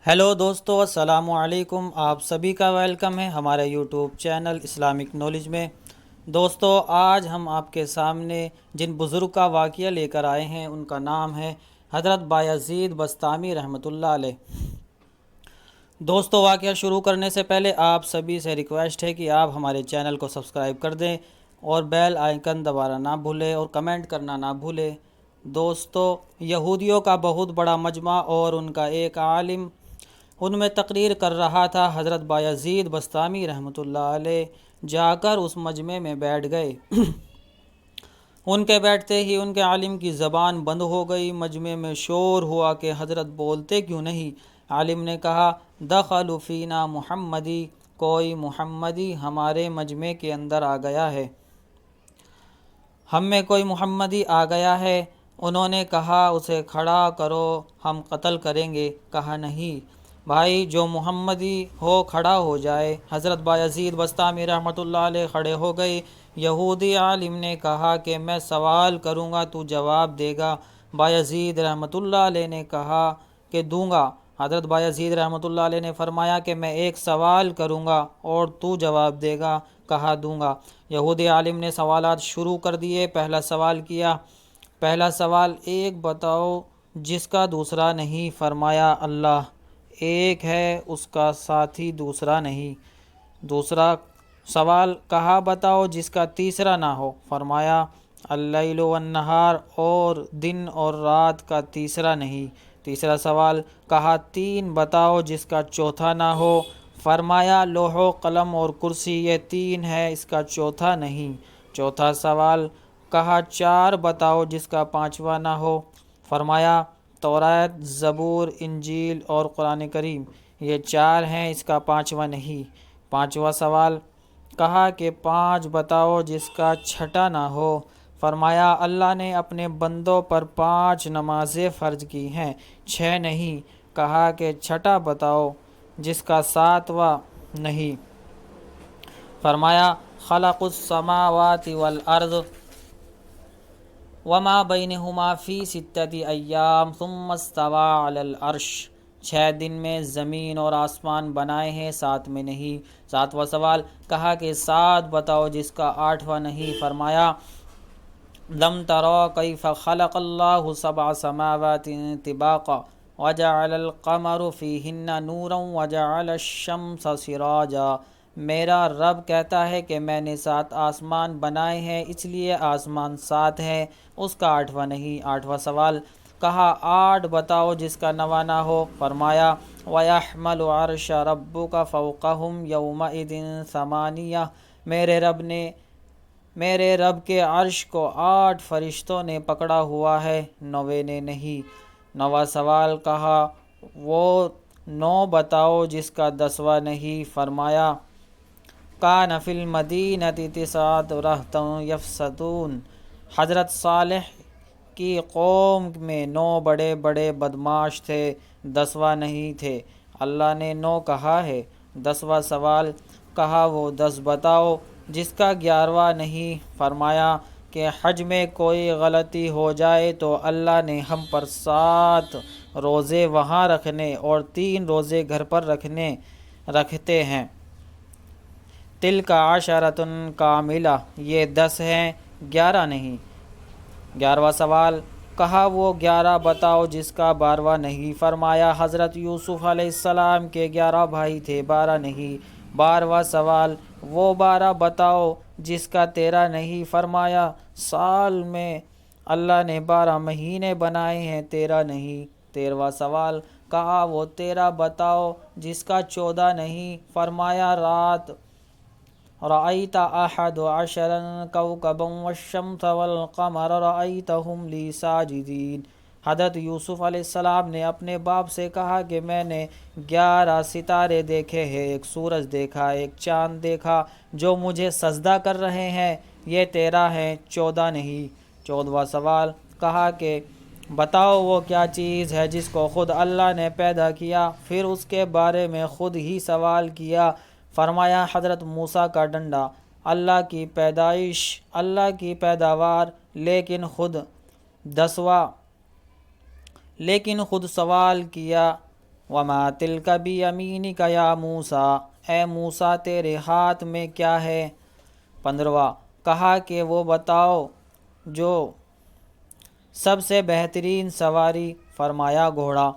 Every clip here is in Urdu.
ہیلو دوستو، السلام علیکم۔ آپ سبھی کا ویلکم ہے ہمارے یوٹیوب چینل اسلامک نالج میں۔ دوستو، آج ہم آپ کے سامنے جن بزرگ کا واقعہ لے کر آئے ہیں ان کا نام ہے حضرت بایزید بسطامی رحمۃ اللہ علیہ۔ دوستو، واقعہ شروع کرنے سے پہلے آپ سبھی سے ریکویسٹ ہے کہ آپ ہمارے چینل کو سبسکرائب کر دیں اور بیل آئیکن دبانا نہ بھولیں اور کمنٹ کرنا نہ بھولیں۔ دوستو، یہودیوں کا بہت بڑا مجمع اور ان کا ایک عالم ان میں تقریر کر رہا تھا۔ حضرت بایزید بسطامی رحمۃ اللہ علیہ جا کر اس مجمع میں بیٹھ گئے۔ ان کے بیٹھتے ہی ان کے عالم کی زبان بند ہو گئی۔ مجمع میں شور ہوا کہ حضرت بولتے کیوں نہیں؟ عالم نے کہا، دخل فینا محمدی، کوئی محمدی ہمارے مجمع کے اندر آ گیا ہے، ہم میں کوئی محمدی آ گیا ہے۔ انہوں نے کہا، اسے کھڑا کرو، ہم قتل کریں گے۔ کہا، نہیں بھائی، جو محمدی ہو کھڑا ہو جائے۔ حضرت بایزید بسطامی رحمۃ اللہ علیہ کھڑے ہو گئے۔ یہودی عالم نے کہا کہ میں سوال کروں گا، تو جواب دے گا؟ بایزید رحمۃ اللہ علیہ نے کہا کہ دوں گا۔ حضرت بایزید رحمۃ اللہ علیہ نے فرمایا کہ میں ایک سوال کروں گا اور تو جواب دے گا؟ کہا، دوں گا۔ یہودی عالم نے سوالات شروع کر دیے۔ پہلا سوال کیا، پہلا سوال، ایک بتاؤ جس کا دوسرا نہیں؟ فرمایا، اللہ ایک ہے، اس کا ساتھی دوسرا نہیں۔ دوسرا سوال، کہا بتاؤ جس کا تیسرا نہ ہو؟ فرمایا، اللیل والنہار، اور دن اور رات کا تیسرا نہیں۔ تیسرا سوال، کہا تین بتاؤ جس کا چوتھا نہ ہو؟ فرمایا، لوح و قلم اور کرسی، یہ تین ہے، اس کا چوتھا نہیں۔ چوتھا سوال، کہا چار بتاؤ جس کا پانچواں نہ ہو؟ فرمایا، توریت، زبور، انجیل اور قرآن کریم، یہ چار ہیں، اس کا پانچواں نہیں۔ پانچواں سوال، کہا کہ پانچ بتاؤ جس کا چھٹا نہ ہو؟ فرمایا، اللہ نے اپنے بندوں پر 5 نمازیں فرض کی ہیں، 6 نہیں۔ کہا کہ چھٹا بتاؤ جس کا 7واں نہیں؟ فرمایا، خلق السماوات والارض وما بینہما فی 6 ایام ثم استوی علی العرش، 6 دن میں زمین اور آسمان بنائے ہیں، 7 میں نہیں۔ 7واں سوال، کہا کہ 7 بتاؤ جس کا 8واں نہیں؟ فرمایا، لم تروا کیف خلق اللہ 7 سماوات طباقا وجعل القمر فیہن نورا وجعل الشمس سراجا، میرا رب کہتا ہے کہ میں نے 7 آسمان بنائے ہیں، اس لیے آسمان 7 ہے، اس کا 8واں نہیں۔ 8واں سوال، کہا 8 بتاؤ جس کا 9واں نہ ہو؟ فرمایا، وَيَحْمَلُ عَرْشَ رَبُّكَ فَوْقَهُمْ يَوْمَئِذٍ ثَمَانِيَةٌ، میرے رب کے عرش کو 8 فرشتوں نے پکڑا ہوا ہے، 9ویں نے نہیں۔ 9واں سوال، کہا وہ 9 بتاؤ جس کا 10واں نہیں؟ فرمایا، کان فی المدینۃ 9 رہط یفسدون، حضرت صالح کی قوم میں 9 بڑے بڑے بدماش تھے، 10واں نہیں تھے، اللہ نے 9 کہا ہے۔ 10واں سوال، کہا وہ 10 بتاؤ جس کا 11واں نہیں؟ فرمایا کہ حج میں کوئی غلطی ہو جائے تو اللہ نے ہم پر 7 روزے وہاں رکھنے اور 3 روزے گھر پر رکھتے ہیں، تلک عشرۃ کاملہ، یہ 10 ہیں، 11 نہیں۔ 11واں سوال، کہا وہ 11 بتاؤ جس کا 12واں نہیں؟ فرمایا، حضرت یوسف علیہ السلام کے 11 بھائی تھے، 12 نہیں۔ 12واں سوال، وہ 12 بتاؤ جس کا 13 نہیں؟ فرمایا، سال میں اللہ نے 12 مہینے بنائے ہیں، 13 نہیں۔ 13واں سوال، کہا وہ 13 بتاؤ جس کا 14 نہیں؟ فرمایا، رات، رأیت 11 کوکبا والشمس والقمر رأیتہم لی ساجدین، حضرت یوسف علیہ السلام نے اپنے باپ سے کہا کہ میں نے 11 ستارے دیکھے ہیں، ایک سورج دیکھا، ایک چاند دیکھا جو مجھے سجدہ کر رہے ہیں، یہ 13 ہیں، 14 نہیں۔ 14واں سوال، کہا کہ بتاؤ وہ کیا چیز ہے جس کو خود اللہ نے پیدا کیا، پھر اس کے بارے میں خود ہی سوال کیا؟ فرمایا، حضرت موسیٰ کا ڈنڈا، اللہ کی پیدائش، اللہ کی پیداوار، لیکن خود سوال کیا وما تلک بیمینک یا موسیٰ، اے موسیٰ تیرے ہاتھ میں کیا ہے؟ 15واں کہا کہ وہ بتاؤ جو سب سے بہترین سواری، فرمایا گھوڑا۔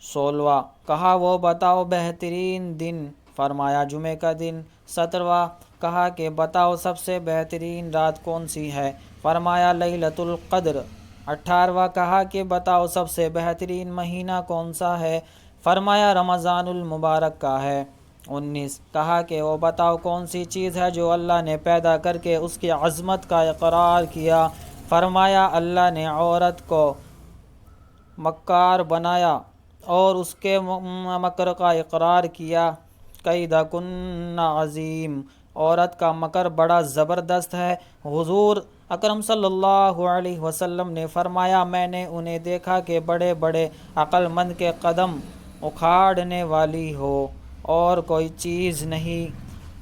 16واں کہا وہ بتاؤ بہترین دن، فرمایا جمعہ کا دن۔ 17واں کہا کہ بتاؤ سب سے بہترین رات کون سی ہے، فرمایا لیلۃ القدر۔ 18واں کہا کہ بتاؤ سب سے بہترین مہینہ کون سا ہے، فرمایا رمضان المبارک کا ہے۔ 19 کہا کہ وہ بتاؤ کون سی چیز ہے جو اللہ نے پیدا کر کے اس کی عظمت کا اقرار کیا، فرمایا اللہ نے عورت کو مکار بنایا اور اس کے مکر کا اقرار کیا۔ کیدکن عظیم، عورت کا مکر بڑا زبردست ہے۔ حضور اکرم صلی اللہ علیہ وسلم نے فرمایا میں نے انہیں دیکھا کہ بڑے بڑے عقل مند کے قدم اکھاڑنے والی ہو اور کوئی چیز نہیں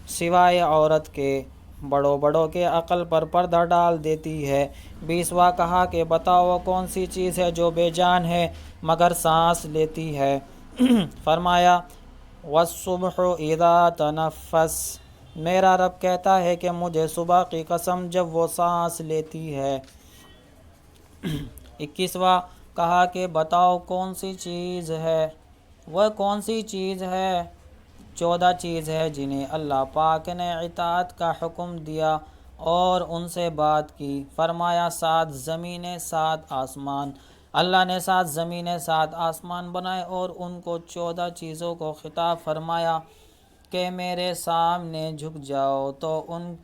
سوائے عورت کے، بڑوں بڑوں کے عقل پر پردہ ڈال دیتی ہے۔ 20واں کہا کہ بتاؤ وہ کون سی چیز ہے جو بے جان ہے مگر سانس لیتی ہے، فرمایا والصبح اذا تنفس، میرا رب کہتا ہے کہ مجھے صبح کی قسم جب وہ سانس لیتی ہے۔ 21واں کہا کہ بتاؤ کون سی چیز ہے، وہ کون سی چیز ہے؟ 14 چیز ہے جنہیں اللہ پاک نے اطاعت کا حکم دیا اور ان سے بات کی، فرمایا 7 زمینیں 7 آسمان، اللہ نے 7 زمینیں 7 آسمان بنائے اور ان کو 14 چیزوں کو خطاب فرمایا کہ میرے سامنے جھک جاؤ، تو ان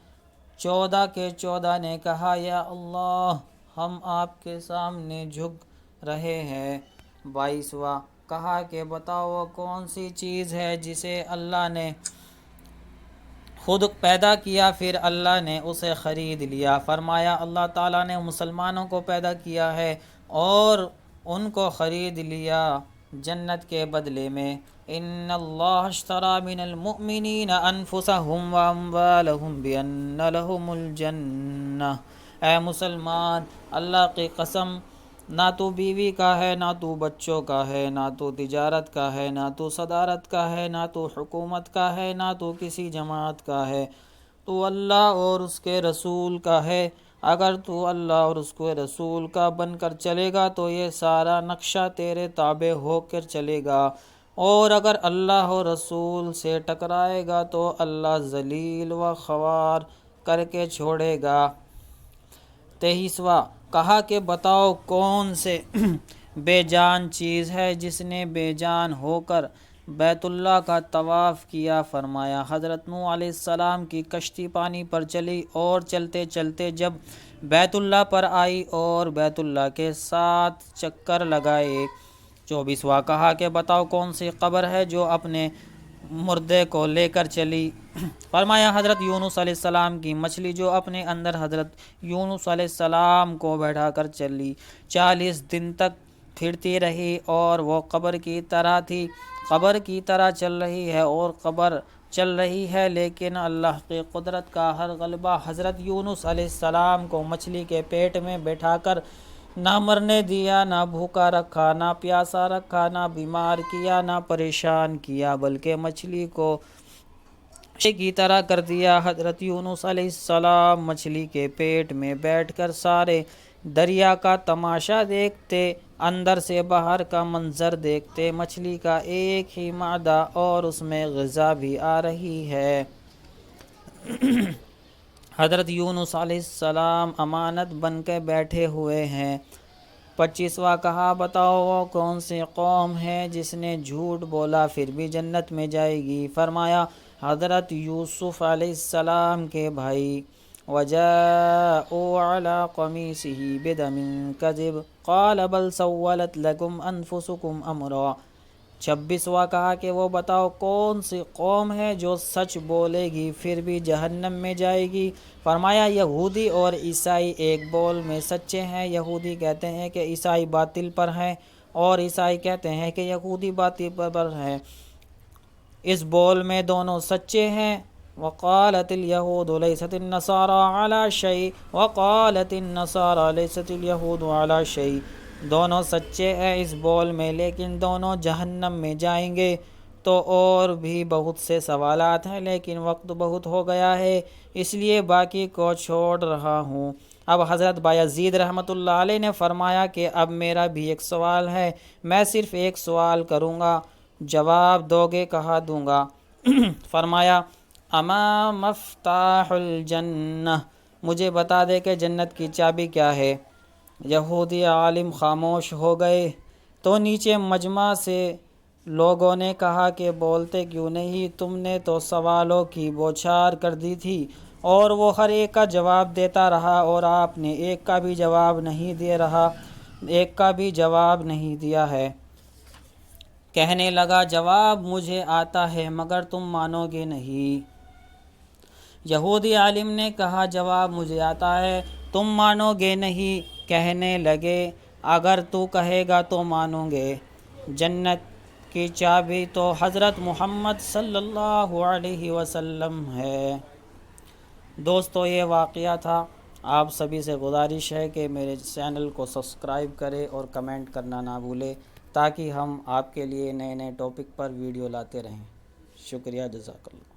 14 کے 14 نے کہا یا اللہ ہم آپ کے سامنے جھک رہے ہیں۔ 22واں کہا کہ بتاؤ وہ کون سی چیز ہے جسے اللہ نے خود پیدا کیا پھر اللہ نے اسے خرید لیا، فرمایا اللہ تعالیٰ نے مسلمانوں کو پیدا کیا ہے اور ان کو خرید لیا جنت کے بدلے میں۔ ان اللہ اشتری من المؤمنین انفسهم واموالهم بان لهم الجنہ، اے مسلمان اللہ کی قسم نہ تو بیوی کا ہے، نہ تو بچوں کا ہے، نہ تو تجارت کا ہے، نہ تو صدارت کا ہے، نہ تو حکومت کا ہے، نہ تو کسی جماعت کا ہے، تو اللہ اور اس کے رسول کا ہے۔ اگر تو اللہ اور اس کے رسول کا بن کر چلے گا تو یہ سارا نقشہ تیرے تابع ہو کر چلے گا، اور اگر اللہ اور رسول سے ٹکرائے گا تو اللہ ذلیل و خوار کر کے چھوڑے گا۔ 23واں کہا کہ بتاؤ کون سے بے جان چیز ہے جس نے بے جان ہو کر بیت اللہ کا طواف کیا، فرمایا حضرت نوح علیہ السلام کی کشتی پانی پر چلی اور چلتے چلتے جب بیت اللہ پر آئی اور بیت اللہ کے 7 چکر لگائے۔ 24واں کہا کہ بتاؤ کون سی قبر ہے جو اپنے مردے کو لے کر چلی، فرمایا حضرت یونس علیہ السلام کی مچھلی جو اپنے اندر حضرت یونس علیہ السلام کو بیٹھا کر چلی، 40 دن تک پھرتی رہی اور وہ قبر کی طرح تھی، قبر کی طرح چل رہی ہے اور قبر چل رہی ہے، لیکن اللہ کی قدرت کا ہر غلبہ حضرت یونس علیہ السلام کو مچھلی کے پیٹ میں بیٹھا کر نہ مرنے دیا، نہ بھوکا رکھا، نہ پیاسا رکھا، نہ بیمار کیا، نہ پریشان کیا، بلکہ مچھلی کو کی طرح کر دیا۔ حضرت یونس علیہ السلام مچھلی کے پیٹ میں بیٹھ کر سارے دریا کا تماشا دیکھتے، اندر سے باہر کا منظر دیکھتے، مچھلی کا ایک ہی معدہ اور اس میں غذا بھی آ رہی ہے۔ حضرت یونس علیہ السلام امانت بن کے بیٹھے ہوئے ہیں۔ 25واں کہا بتاؤ وہ کون سی قوم ہے جس نے جھوٹ بولا پھر بھی جنت میں جائے گی، فرمایا حضرت یوسف علیہ السلام کے بھائی۔ وَجَاءُوا عَلَىٰ قَمِيصِهِ بِدَمٍ كَذِبٍ قَالَ بَلْ سَوَّلَتْ لَكُمْ أَنفُسُكُمْ أَمْرًا۔ 26واں کہا کہ وہ بتاؤ کون سی قوم ہے جو سچ بولے گی پھر بھی جہنم میں جائے گی، فرمایا یہودی اور عیسائی ایک بول میں سچے ہیں، یہودی کہتے ہیں کہ عیسائی باطل پر ہیں اور عیسائی کہتے ہیں کہ یہودی باطل پر ہیں، اس بول میں دونوں سچے ہیں۔ وقالت اليهود ليست النصارى على شيء وقالت النصارى ليست اليهود على شيء، دونوں سچے ہیں اس بول میں، لیکن دونوں جہنم میں جائیں گے۔ تو اور بھی بہت سے سوالات ہیں، لیکن وقت بہت ہو گیا ہے، اس لیے باقی کو چھوڑ رہا ہوں۔ اب حضرت بایزید رحمۃ اللہ علیہ نے فرمایا کہ اب میرا بھی ایک سوال ہے، میں صرف ایک سوال کروں گا، جواب دو گے؟ کہا دوں گا۔ فرمایا اما مفتاح الجنہ، مجھے بتا دے کہ جنت کی چابی کیا ہے؟ یہودی عالم خاموش ہو گئے۔ تو نیچے مجمع سے لوگوں نے کہا کہ بولتے کیوں نہیں؟ تم نے تو سوالوں کی بوچھار کر دی تھی اور وہ ہر ایک کا جواب دیتا رہا، اور آپ نے ایک کا بھی جواب نہیں دیا ہے۔ کہنے لگا جواب مجھے آتا ہے مگر تم مانو گے نہیں۔ یہودی عالم نے کہا جواب مجھے آتا ہے، تم مانو گے نہیں۔ کہنے لگے اگر تو کہے گا تو مانوں گے۔ جنت کی چابی تو حضرت محمد صلی اللہ علیہ وسلم ہے۔ دوستو یہ واقعہ تھا۔ آپ سبھی سے گزارش ہے کہ میرے چینل کو سبسکرائب کریں اور کمنٹ کرنا نہ بھولیں، تاکہ ہم آپ کے لیے نئے نئے ٹاپک پر ویڈیو لاتے رہیں۔ شکریہ، جزاک اللہ۔